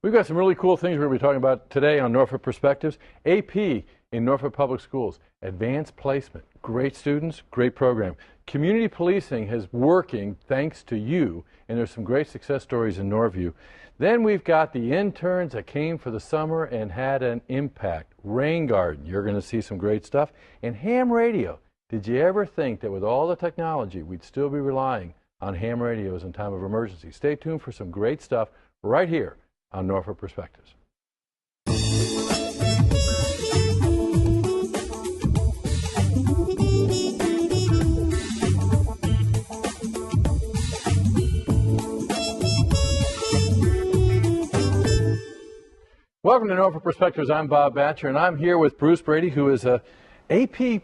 We've got some really cool things we're going to be talking about today on Norfolk Perspectives. AP in Norfolk Public Schools, advanced placement, great students, great program. Community policing is working thanks to you, and there's some great success stories in Norview. Then we've got the interns that came for the summer and had an impact. Rain Garden, you're going to see some great stuff. And ham radio. Did you ever think that with all the technology, we'd still be relying on ham radios in time of emergency? Stay tuned for some great stuff right here on Norfolk Perspectives. Welcome to Norfolk Perspectives. I'm Bob Batcher, and I'm here with Bruce Brady, who is a AP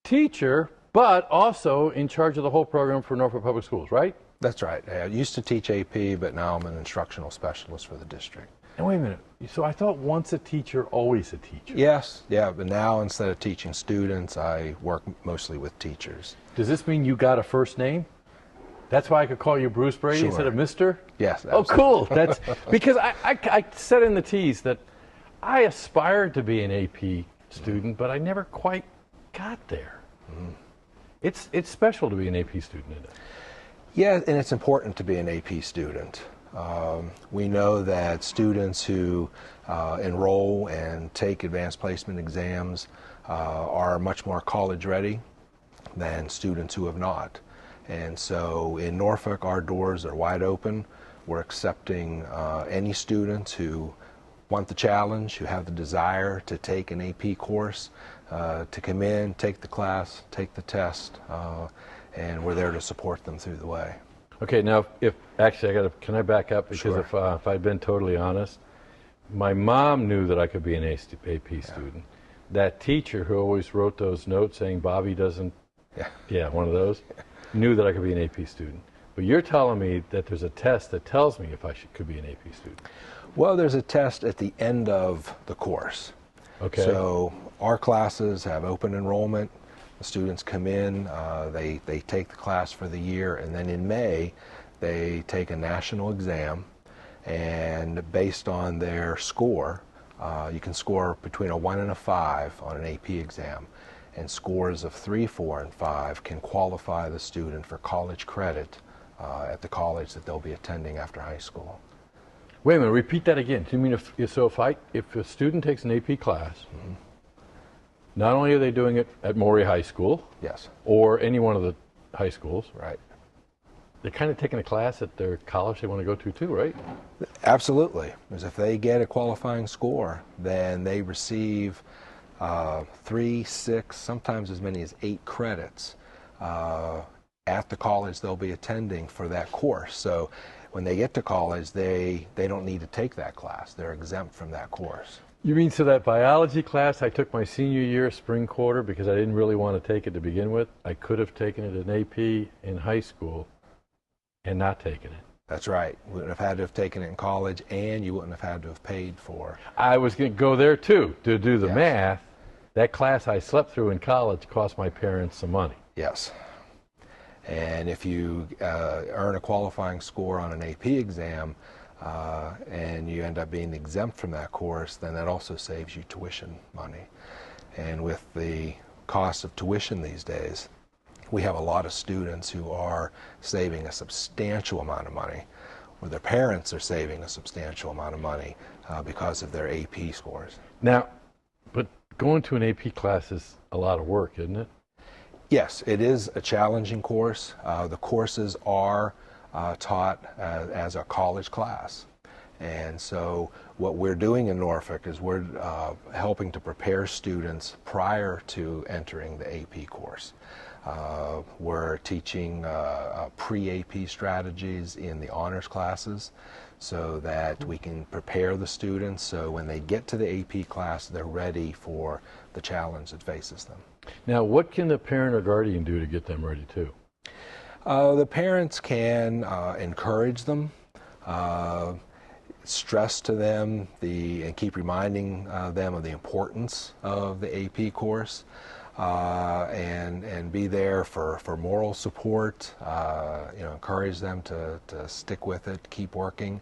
teacher, but also in charge of the whole program for Norfolk Public Schools, right? That's right. I used to teach AP, but now I'm an instructional specialist for the district. And wait a minute. So I thought once a teacher, always a teacher. Yes, yeah, but now instead of teaching students, I work mostly with teachers. Does this mean you got a first name? That's why I could call you Bruce Brady Sure. instead of Mr.? Yes. Oh, Absolutely. cool. That's because I said in the tease that I aspired to be an AP student, but I never quite got there. It's special to be an AP student, isn't it? Yeah, and it's important to be an AP student. We know that students who enroll and take advanced placement exams are much more college ready than students who have not. And so in Norfolk, our doors are wide open. We're accepting any students who want the challenge, who have the desire to take an AP course, to come in, take the class, take the test, and we're there to support them through the way. Okay, now if actually can I back up, because Sure. if I'd been totally honest, my mom knew that I could be an AP student. That teacher who always wrote those notes saying Bobby doesn't, one of those, knew that I could be an AP student. But you're telling me that there's a test that tells me if I could be an AP student. Well, there's a test at the end of the course. Okay. So our classes have open enrollment. The students come in, they take the class for the year, and then in May they take a national exam, and based on their score, you can score between a 1 and a 5 on an AP exam, and scores of 3, 4, and 5 can qualify the student for college credit at the college that they'll be attending after high school. Wait a minute, repeat that again. Do you mean if a student takes an AP class, not only are they doing it at Maury High School, Yes. or any one of the high schools, Right. they're kind of taking a class at their college they want to go to too, right? Absolutely. Because if they get a qualifying score, then they receive 3, 6, sometimes as many as 8 credits at the college they'll be attending for that course. So when they get to college, they don't need to take that class. They're exempt from that course. You mean so that biology class I took my senior year, spring quarter, because I didn't really want to take it to begin with, I could have taken it in AP in high school and not taken it. That's right. You wouldn't have had to have taken it in college, and you wouldn't have had to have paid for. I was going to go there too, to do the Yes. math. That class I slept through in college cost my parents some money. Yes. And if you earn a qualifying score on an AP exam and you end up being exempt from that course, then that also saves you tuition money. And with the cost of tuition these days, we have a lot of students who are saving a substantial amount of money, or their parents are saving a substantial amount of money because of their AP scores. Now, but going to an AP class is a lot of work, isn't it? Yes, it is a challenging course. The courses are taught as a college class. And so what we're doing in Norfolk is we're helping to prepare students prior to entering the AP course. We're teaching pre-AP strategies in the honors classes so that we can prepare the students so when they get to the AP class, they're ready for the challenge that faces them. Now, what can the parent or guardian do to get them ready too? The parents can encourage them, stress to them and keep reminding them of the importance of the AP course. and be there for moral support, encourage them to stick with it, keep working.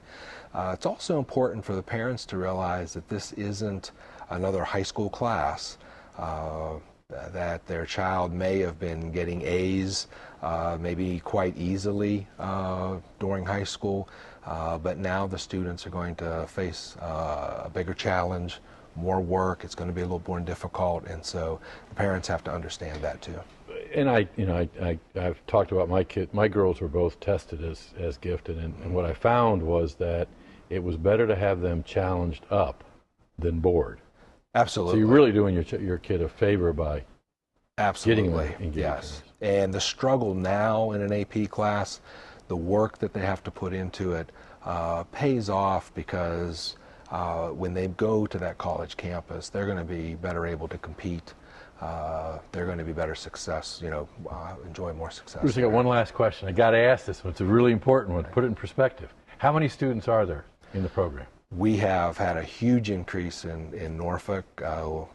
It's also important for the parents to realize that this isn't another high school class, that their child may have been getting A's maybe quite easily during high school, but now the students are going to face a bigger challenge, more work. It's going to be a little more difficult, and so the parents have to understand that too. And I've talked about my kid. My girls were both tested as gifted, and what I found was that it was better to have them challenged up than bored. Absolutely. So you're really doing your kid a favor by Absolutely. getting them engaged. Yes. And the struggle now in an AP class, the work that they have to put into it, pays off because when they go to that college campus, they're going to be better able to compete. They're going to be better success, enjoy more success. Bruce, I got one last question. I got to ask this one. It's a really important one. Put it in perspective. How many students are there in the program? We have had a huge increase in Norfolk.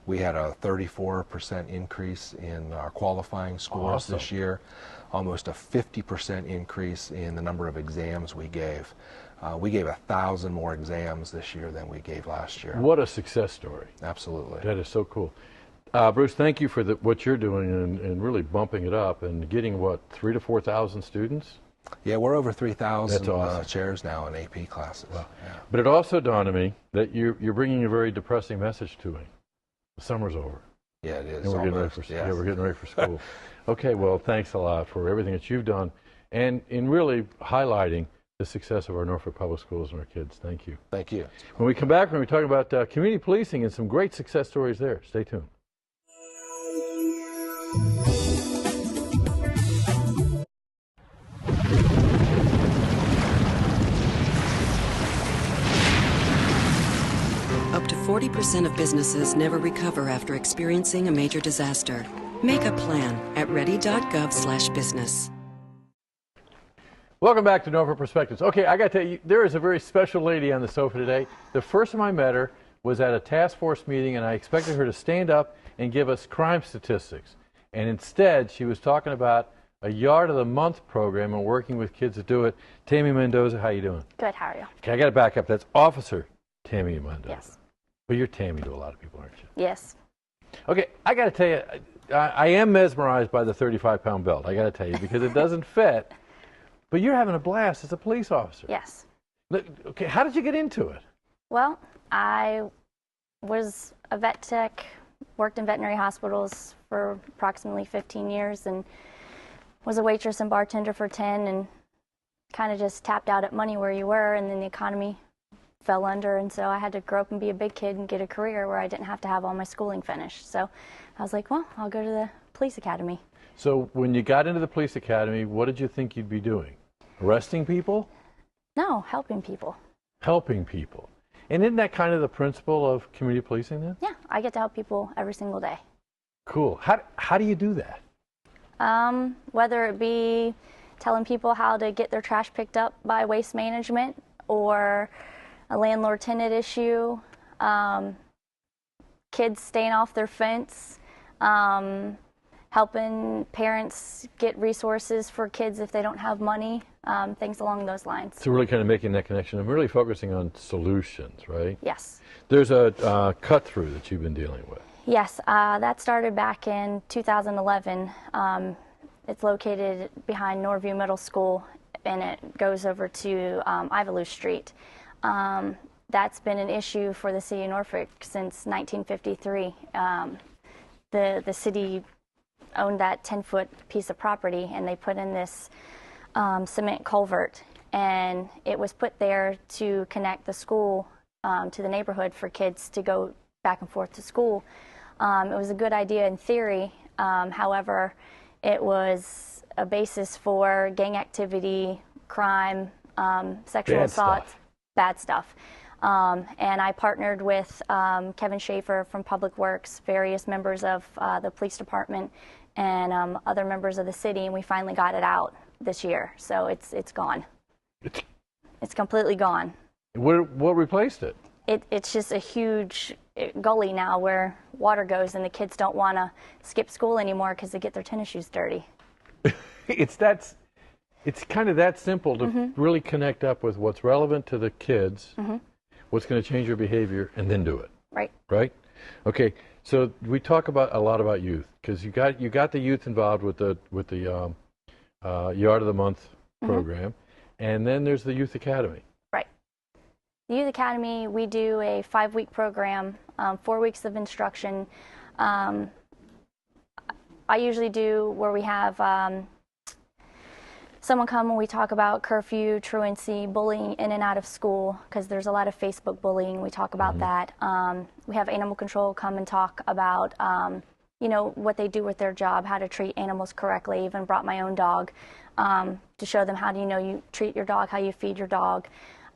We had a 34% increase in our qualifying scores this year, almost a 50% increase in the number of exams we gave. We gave 1,000 more exams this year than we gave last year. What a success story. Absolutely. That is so cool. Bruce, thank you for what you're doing and really bumping it up and getting, 3,000 to 4,000 students? Yeah, we're over 3,000 That's awesome. chairs now in AP classes. Wow. Yeah. But it also dawned on me that you're bringing a very depressing message to me. The summer's over. Yeah, it is. And we're getting ready for we're getting ready for school. Okay, well, thanks a lot for everything that you've done and in really highlighting the success of our Norfolk Public Schools and our kids. Thank you. Thank you. When we come back, we're going to be talking about community policing and some great success stories there. Stay tuned. Up to 40% of businesses never recover after experiencing a major disaster. Make a plan at ready.gov/business. Welcome back to Norfolk Perspectives. Okay, I got to tell you, there is a very special lady on the sofa today. The first time I met her was at a task force meeting, and I expected her to stand up and give us crime statistics. And instead, she was talking about a Yard of the Month program and working with kids to do it. Tammy Mendoza, how you doing? Good, how are you? Okay, I got to back up. That's Officer Tammy Mendoza. Yes. Well, you're Tammy to a lot of people, aren't you? Yes. Okay, I got to tell you, I am mesmerized by the 35-pound belt. I got to tell you, because it doesn't fit. But you're having a blast as a police officer. Yes. Look, okay, how did you get into it? Well, I was a vet tech, worked in veterinary hospitals for approximately 15 years, and was a waitress and bartender for 10, and kind of just tapped out at money where you were, and then the economy fell under, and so I had to grow up and be a big kid and get a career where I didn't have to have all my schooling finished. So I was like, well, I'll go to the police academy. So when you got into the police academy, what did you think you'd be doing? Arresting people? No, helping people. Helping people. And isn't that kind of the principle of community policing then? Yeah, I get to help people every single day. Cool. How do you do that? Whether it be telling people how to get their trash picked up by waste management, or a landlord-tenant issue, kids staying off their fence, helping parents get resources for kids if they don't have money, things along those lines. So really kind of making that connection and really focusing on solutions, right? Yes. There's a cut-through that you've been dealing with. Yes, that started back in 2011. It's located behind Norview Middle School, and it goes over to Ivaloo Street. That's been an issue for the city of Norfolk since 1953. The city owned that 10-foot piece of property, and they put in this cement culvert, and it was put there to connect the school to the neighborhood for kids to go back and forth to school. It was a good idea in theory. However, it was a basis for gang activity, crime, sexual assault, bad stuff. And I partnered with Kevin Schaefer from Public Works, various members of the police department, and other members of the city, and we finally got it out this year. So it's gone. It's completely gone. What replaced it? it's just a huge gully now where water goes, and the kids don't want to skip school anymore because they get their tennis shoes dirty. It's kind of that simple to really connect up with what's relevant to the kids, what's going to change your behavior, and then do it. Right. Right? Okay. So we talk about a lot about youth because you got the youth involved with the Yard of the Month program, and then there's the Youth Academy. Right. The Youth Academy, we do a 5-week program, 4 weeks of instruction. I usually do where we have someone come and we talk about curfew, truancy, bullying in and out of school, because there's a lot of Facebook bullying. We talk about that. We have animal control come and talk about, what they do with their job, how to treat animals correctly. Even brought my own dog to show them how do you treat your dog, how you feed your dog.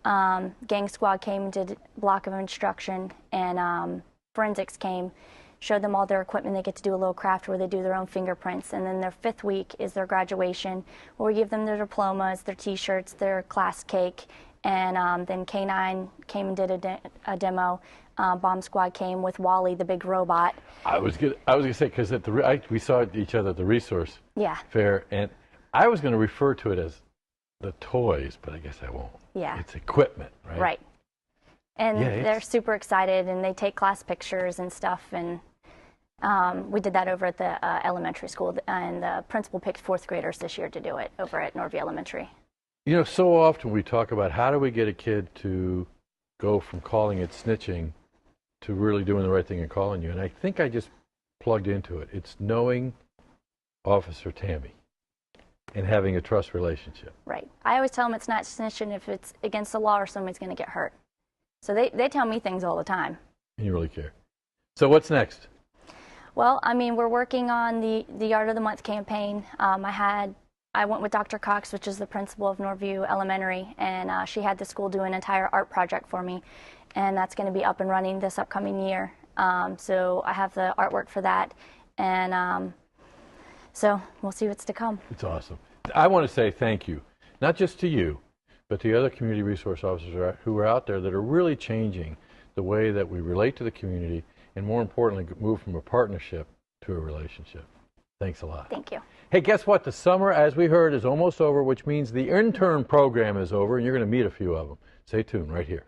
Gang Squad came and did a block of instruction, and forensics came, showed them all their equipment. They get to do a little craft where they do their own fingerprints. And then their 5th week is their graduation, where we give them their diplomas, their T-shirts, their class cake. And then K9 came and did a demo. Bomb Squad came with Wally, the big robot. I was gonna say, because we saw each other at the resource fair, and I was going to refer to it as the toys, but I guess I won't. Yeah. It's equipment, right? Right. And they're super excited, and they take class pictures and stuff. And we did that over at the elementary school, and the principal picked 4th graders this year to do it over at Norview Elementary. So often we talk about how do we get a kid to go from calling it snitching to really doing the right thing and calling you. And I think I just plugged into it. It's knowing Officer Tammy and having a trust relationship. Right. I always tell them it's not snitching if it's against the law or somebody's going to get hurt. So they tell me things all the time. And you really care. So what's next? Well, we're working on the Yard of the Month campaign. I went with Dr. Cox, which is the principal of Norview Elementary, and she had the school do an entire art project for me, and that's going to be up and running this upcoming year. So I have the artwork for that, and so we'll see what's to come. It's awesome. I want to say thank you, not just to you, but to the other community resource officers who are out there that are really changing the way that we relate to the community, and more importantly, move from a partnership to a relationship. Thanks a lot. Thank you. Hey, guess what? The summer, as we heard, is almost over, which means the intern program is over, and you're going to meet a few of them. Stay tuned right here.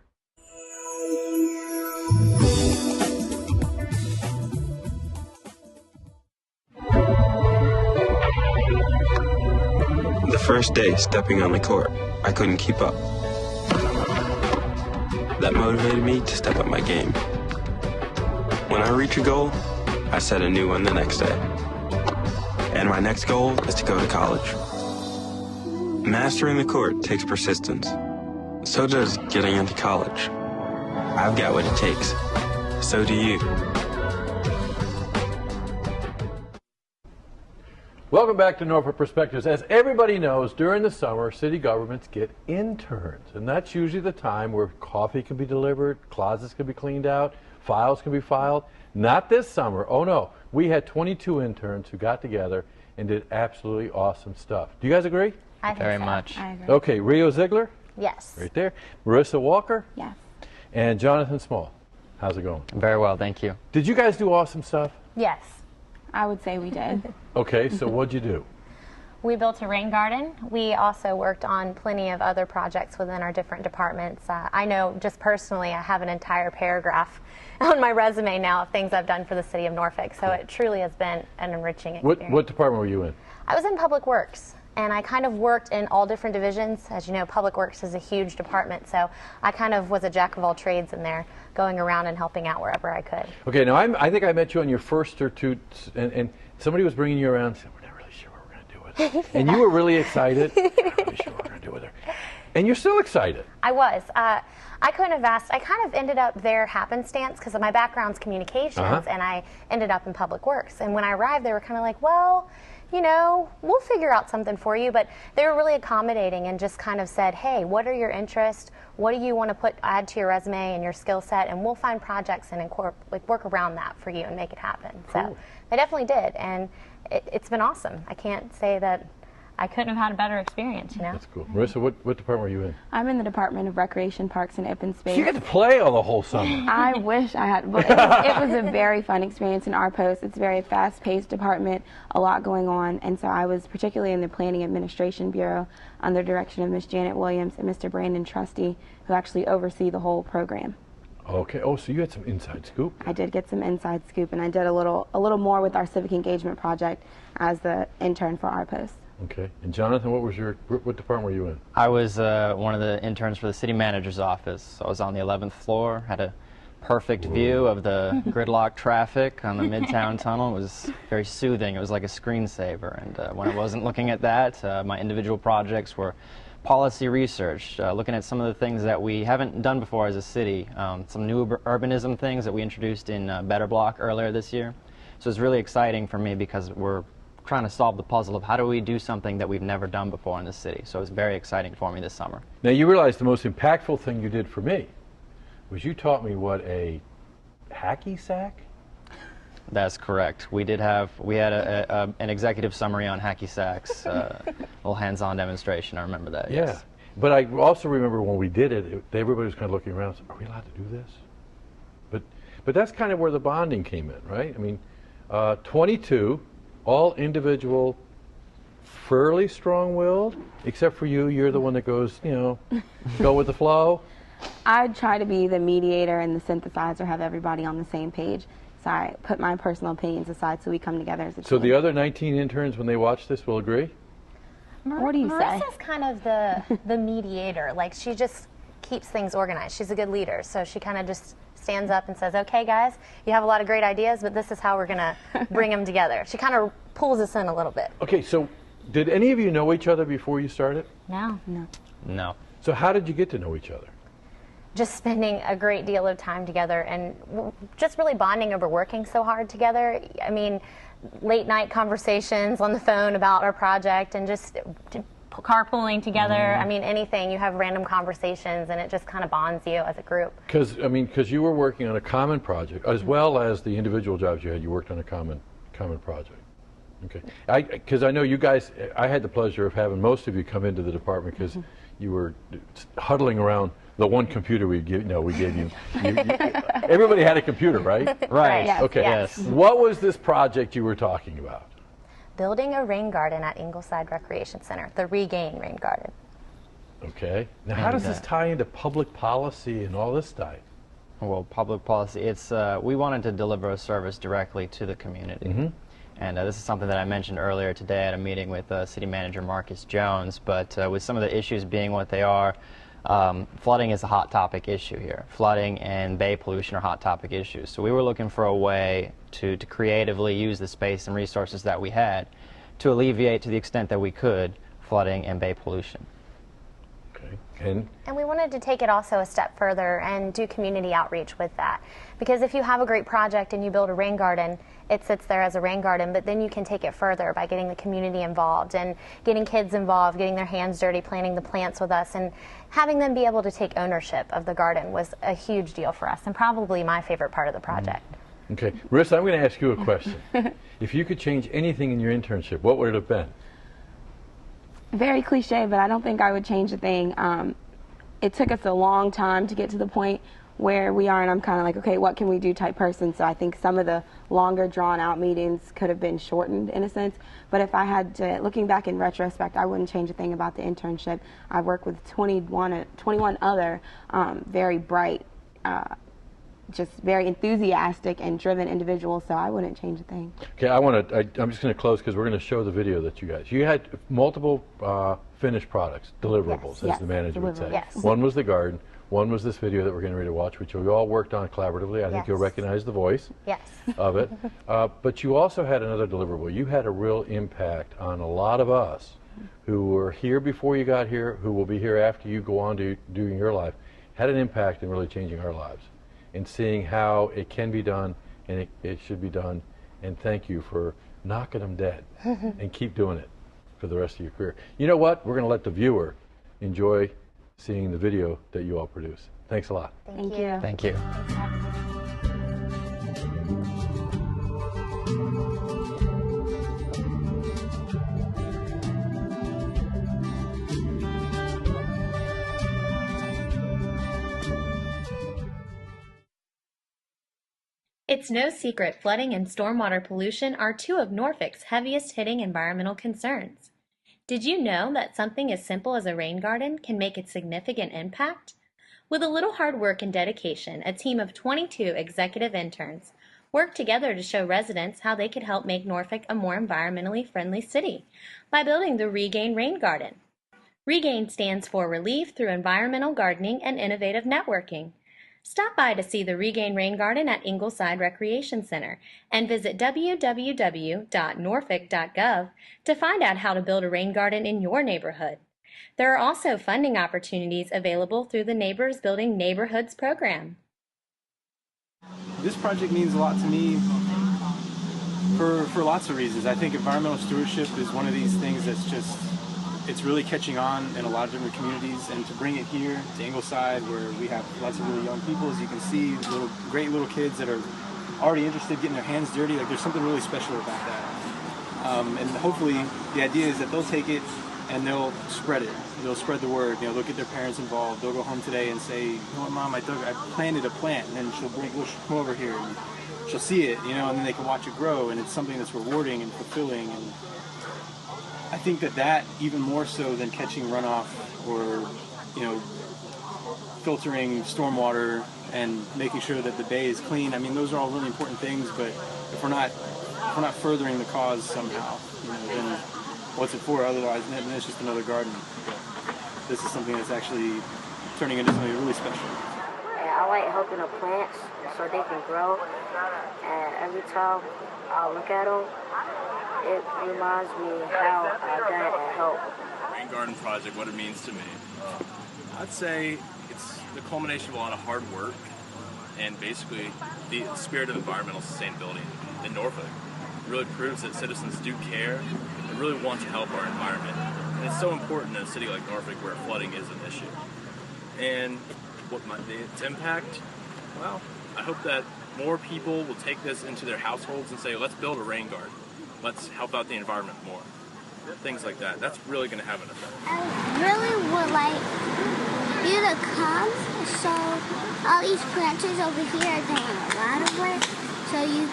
The first day stepping on the court, I couldn't keep up. That motivated me to step up my game. When I reach a goal, I set a new one the next day. And my next goal is to go to college. Mastering the court takes persistence. So does getting into college. I've got what it takes. So do you. Welcome back to Norfolk Perspectives. As everybody knows, during the summer, city governments get interns, and that's usually the time where coffee can be delivered, closets can be cleaned out, files can be filed. Not this summer. Oh no, we had 22 interns who got together and did absolutely awesome stuff. Do you guys agree? I think Very so. much. I agree. Okay, Rio Ziegler, Yes. right there. Marissa Walker, Yes. and Jonathan Small. How's it going? Very well, thank you. Did you guys do awesome stuff? Yes. I would say we did. Okay, so what'd you do? We built a rain garden. We also worked on plenty of other projects within our different departments. I know just personally I have an entire paragraph on my resume now of things I've done for the city of Norfolk, so it truly has been an enriching experience. What department were you in? I was in Public Works, and I kind of worked in all different divisions. As you know, Public Works is a huge department, so I kind of was a jack of all trades in there, going around and helping out wherever I could. Okay, now I think I met you on your first or two, and somebody was bringing you around and said, we're not really sure what we're going to do with her. And you were really excited. We're not really sure what we're going to do with her. And you're still excited. I was. I couldn't have asked. I kind of ended up there happenstance because my background's communications, and I ended up in Public Works. And when I arrived, they were kind of like, well, you know, we'll figure out something for you. But they were really accommodating and just kind of said, hey, what are your interests? What do you want to add to your resume and your skill set? And we'll find projects and work around that for you and make it happen. Cool. So they definitely did. And it's been awesome. I can't say that I couldn't have had a better experience, That's cool. Marissa, what department were you in? I'm in the Department of Recreation, Parks, and Open Space. So you got to play all the whole summer. I wish I had. Well, it was a very fun experience in our post. It's a very fast-paced department, a lot going on, and so I was particularly in the Planning Administration Bureau under the direction of Ms. Janet Williams and Mr. Brandon Trusty, who actually oversee the whole program. Okay. Oh, so you had some inside scoop. I did get some inside scoop, and I did a little more with our civic engagement project as the intern for our post. Okay. And Jonathan, what department were you in? I was one of the interns for the city manager's office. I was on the 11th floor, had a perfect view of the gridlock traffic on the Midtown Tunnel. It was very soothing. It was like a screensaver. And when I wasn't looking at that, my individual projects were policy research, looking at some of the things that we haven't done before as a city, some new urbanism things that we introduced in Better Block earlier this year. So it's really exciting for me because we're trying to solve the puzzle of how do we do something that we've never done before in the city. So it's very exciting for me this summer. Now you realize the most impactful thing you did for me was you taught me what a hacky sack? That's correct. We had an executive summary on hacky sacks, a little hands-on demonstration. I remember that. Yeah. Yes. But I also remember when we did it, everybody was kind of looking around. Are we allowed to do this? But that's kind of where the bonding came in, right? I mean, 22, all individual, fairly strong-willed, except for you. You're the one that goes, go with the flow. I try to be the mediator and the synthesizer, have everybody on the same page. So I put my personal opinions aside so we come together as a team. So the other 19 interns, when they watch this, will agree? What do you say? Marissa's kind of the mediator. Like, she just keeps things organized. She's a good leader, so she kind of just stands up and says, okay, guys, you have a lot of great ideas, but this is how we're going to bring them together. She kind of pulls us in a little bit. Okay, so did any of you know each other before you started? No. No. So how did you get to know each other? Just spending a great deal of time together and just really bonding over working so hard together. I mean, late night conversations on the phone about our project and just carpooling together. I mean, anything. You have random conversations and it just kind of bonds you as a group. Because you were working on a common project as well as the individual jobs you had. You worked on a common project. Okay. Because I know you guys. I had the pleasure of having most of you come into the department because you were huddling around the one computer we gave you. Everybody had a computer, right? Right. Yes, Okay. yes. What was this project you were talking about? Building a rain garden at Ingleside Recreation Center, the Regain Rain Garden. Okay. Now, how does this tie into public policy and all this stuff? Well, public policy, it's we wanted to deliver a service directly to the community. And this is something that I mentioned earlier today at a meeting with City Manager Marcus Jones, but with some of the issues being what they are, flooding is a hot topic issue here. Flooding and bay pollution are hot topic issues. So we were looking for a way to creatively use the space and resources that we had to alleviate, to the extent that we could, flooding and bay pollution. Okay. And we wanted to take it also a step further and do community outreach with that. Because if you have a great project and you build a rain garden, it sits there as a rain garden, but then you can take it further by getting the community involved and getting kids involved, getting their hands dirty, planting the plants with us, and having them be able to take ownership of the garden was a huge deal for us and probably my favorite part of the project. Okay. Marissa, I'm going to ask you a question. If you could change anything in your internship, what would it have been? Very cliche, but I don't think I would change a thing. It took us a long time to get to the point where we are, and I'm kind of like, okay, what can we do type person. So I think some of the longer drawn out meetings could have been shortened in a sense. But if I had to, looking back in retrospect, I wouldn't change a thing about the internship. I worked with 21 other very bright, just very enthusiastic and driven individuals, so I wouldn't change a thing. Okay, I'm just going to close because we're going to show the video that you had multiple finished products, deliverables, as the manager would say. Yes. One was the garden, one was this video that we're getting ready to watch, which we all worked on collaboratively. I think you'll recognize the voice of it. But you also had another deliverable. You had a real impact on a lot of us who were here before you got here, who will be here after you go on to doing your life, had an impact in really changing our lives and seeing how it can be done and it should be done. And thank you for knocking them dead and keep doing it for the rest of your career. You know what? We're going to let the viewer enjoy seeing the video that you all produce. Thanks a lot. Thank you. Thank you. It's no secret flooding and stormwater pollution are two of Norfolk's heaviest hitting environmental concerns. Did you know that something as simple as a rain garden can make a significant impact? With a little hard work and dedication, a team of 22 executive interns worked together to show residents how they could help make Norfolk a more environmentally friendly city by building the Regain Rain Garden. Regain stands for Relief Through Environmental Gardening and Innovative Networking. Stop by to see the Regain Rain Garden at Ingleside Recreation Center and visit www.norfolk.gov to find out how to build a rain garden in your neighborhood. There are also funding opportunities available through the Neighbors Building Neighborhoods program. This project means a lot to me for lots of reasons. I think environmental stewardship is one of these things that's just, it's really catching on in a lot of different communities, and to bring it here to Ingleside where we have lots of really young people, as you can see, great little kids that are already interested, getting their hands dirty, like there's something really special about that. And hopefully the idea is that they'll take it and they'll spread it. They'll spread the word. You know, they'll get their parents involved. They'll go home today and say, you know what, Mom, I planted a plant, and then she'll come over here and she'll see it, you know, and then they can watch it grow, and it's something that's rewarding and fulfilling. And I think that even more so than catching runoff or, you know, filtering stormwater and making sure that the bay is clean. I mean, those are all really important things, but if we're not furthering the cause somehow, you know, then what's it for? Otherwise, then it's just another garden. This is something that's actually turning into something really special. I like helping the plants so they can grow, and every time I look at them, it reminds me how I done and help. Rain Garden Project, what it means to me. I'd say it's the culmination of a lot of hard work and basically the spirit of environmental sustainability in Norfolk. It really proves that citizens do care and really want to help our environment. And it's so important in a city like Norfolk where flooding is an issue. And what might be its impact? Well, I hope that more people will take this into their households and say, let's build a rain garden. Let's help out the environment more. Things like that. That's really going to have an effect. I really would like you to come. So all these planters over here are doing a lot of work. So you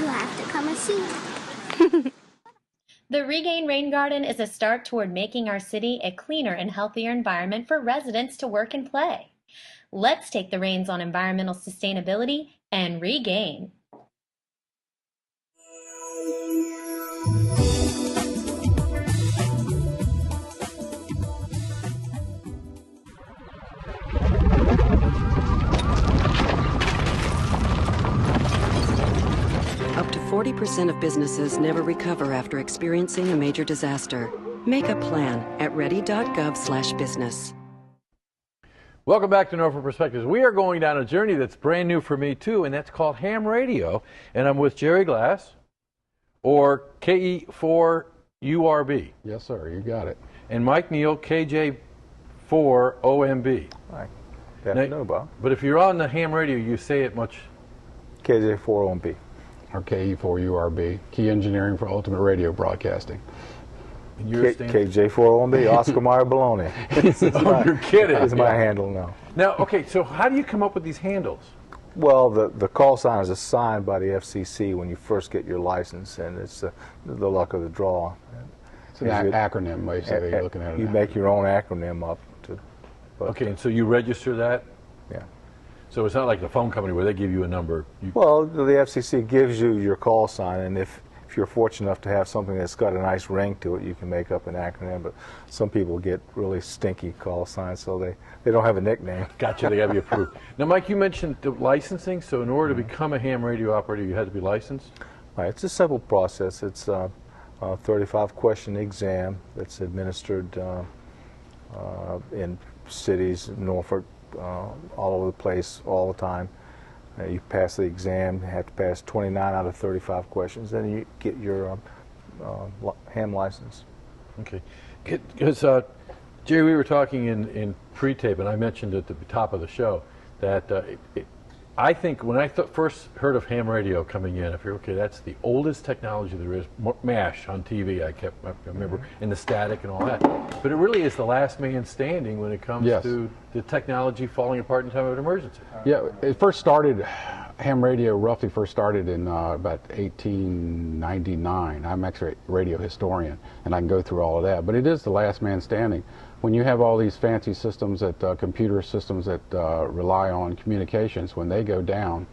have to come and see. The Regain Rain Garden is a start toward making our city a cleaner and healthier environment for residents to work and play. Let's take the reins on environmental sustainability and regain. Up to 40% of businesses never recover after experiencing a major disaster. Make a plan at ready.gov/business. Welcome back to Norfolk Perspectives. We are going down a journey that's brand new for me too, and that's called ham radio. And I'm with Jerry Glass, or KE4URB. Yes, sir. You got it. And Mike Neal, KJ4OMB. Right. Good afternoon, Bob. But if you're on the ham radio, you say it much. KJ4OMB. Or KE4URB, Key Engineering for Ultimate Radio Broadcasting. KJ4OMB, Oscar Mayer Baloney. You're kidding. That's my handle now. Now, okay, so how do you come up with these handles? Well, the call sign is assigned by the FCC when you first get your license, and it's the luck of the draw. It's an acronym, basically. You're looking at it. You make your own acronym up. Okay, and so you register that? Yeah. So it's not like the phone company where they give you a number. Well, the FCC gives you your call sign, and if you're fortunate enough to have something that's got a nice ring to it, you can make up an acronym. But some people get really stinky call signs, so they don't have a nickname. Gotcha, they got to be approved. Now, Mike, you mentioned the licensing, so in order to become a ham radio operator, you had to be licensed? Right, it's a simple process. It's a 35-question exam that's administered in cities, Norfolk, all over the place, all the time. You pass the exam, you have to pass 29 out of 35 questions, then you get your ham license. Okay. Because, Jerry, we were talking in pre-tape, and I mentioned at the top of the show that I think when I first heard of ham radio coming in, I figured, okay, that's the oldest technology there is. MASH on TV, I remember, and the static and all that. But it really is the last man standing when it comes to the technology falling apart in time of an emergency. Yeah, it first started ham radio roughly first started in about 1899. I'm actually a radio historian, and I can go through all of that. But it is the last man standing. When you have all these fancy systems, computer systems that rely on communications, when they go down,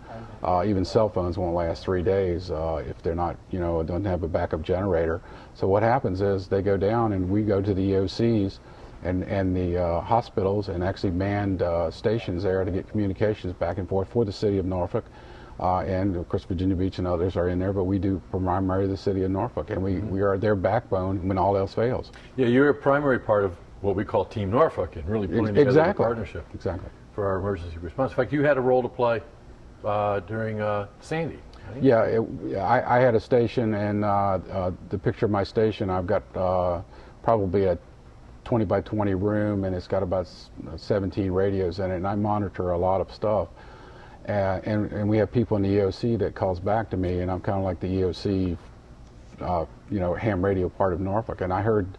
even cell phones won't last 3 days if they're not, don't have a backup generator. So what happens is they go down, and we go to the EOCs and the hospitals and actually manned stations there to get communications back and forth for the city of Norfolk. And of course Virginia Beach and others are in there, but we do primarily the city of Norfolk, and we are their backbone when all else fails. Yeah, you're a primary part of what we call Team Norfolk and really putting together a partnership for our emergency response. In fact, you had a role to play during Sandy. Right? Yeah, I had a station, and the picture of my station, I've got probably a 20 by 20 room, and it's got about 17 radios in it, and I monitor a lot of stuff. And we have people in the EOC that calls back to me, and I'm kind of like the EOC, ham radio part of Norfolk. And I heard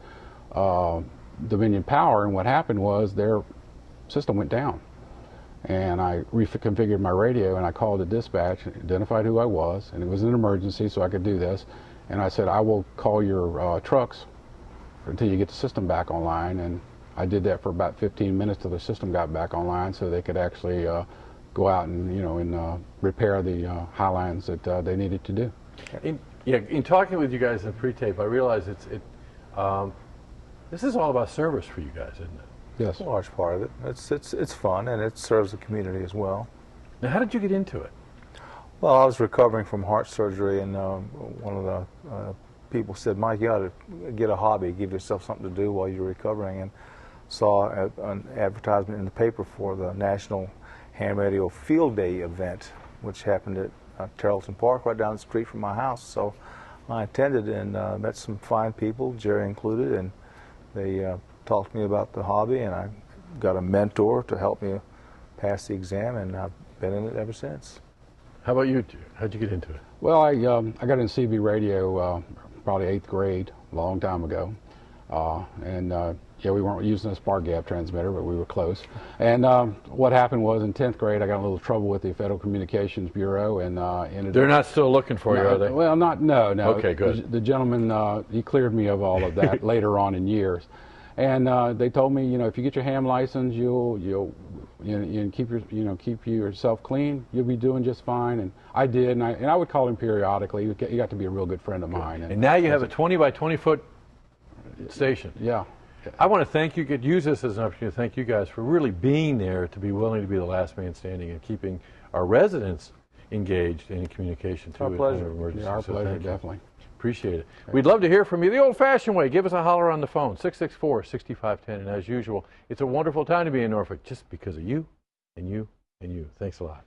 Dominion Power, and what happened was their system went down. And I reconfigured my radio, and I called the dispatch, identified who I was, and it was an emergency, so I could do this. And I said, I will call your trucks until you get the system back online. And I did that for about 15 minutes till the system got back online, so they could actually go out and repair the high lines that they needed to do. In talking with you guys in pre-tape, I realize this is all about service for you guys, isn't it? Yes, a large part of it. It's fun, and it serves the community as well. Now, how did you get into it? Well, I was recovering from heart surgery, and one of the people said, "Mike, you ought to get a hobby, give yourself something to do while you're recovering." And saw an advertisement in the paper for the National Ham Radio Field Day event, which happened at Tarleton Park, right down the street from my house. So I attended and met some fine people, Jerry included, and they talked to me about the hobby, and I got a mentor to help me pass the exam, and I've been in it ever since. How about you? How'd you get into it? Well, I got in CB radio probably 8th grade, a long time ago, yeah, we weren't using a spark gap transmitter, but we were close. And what happened was in 10th grade, I got in a little trouble with the Federal Communications Bureau, and They're not still looking for you, are they? Well, no. Okay, good. The gentleman, he cleared me of all of that later on in years. And they told me, if you get your ham license, you'll keep yourself clean, you'll be doing just fine. And I did, and I would call him periodically. He got to be a real good friend of mine. And now you have a 20 by 20 foot station. Yeah. I want to thank you, use this as an opportunity to thank you guys for really being there, to be willing to be the last man standing and keeping our residents engaged in communication too. Our pleasure. Our pleasure, definitely. Appreciate it. We'd love to hear from you the old-fashioned way. Give us a holler on the phone, 664-6510. And as usual, it's a wonderful time to be in Norfolk just because of you and you and you. Thanks a lot.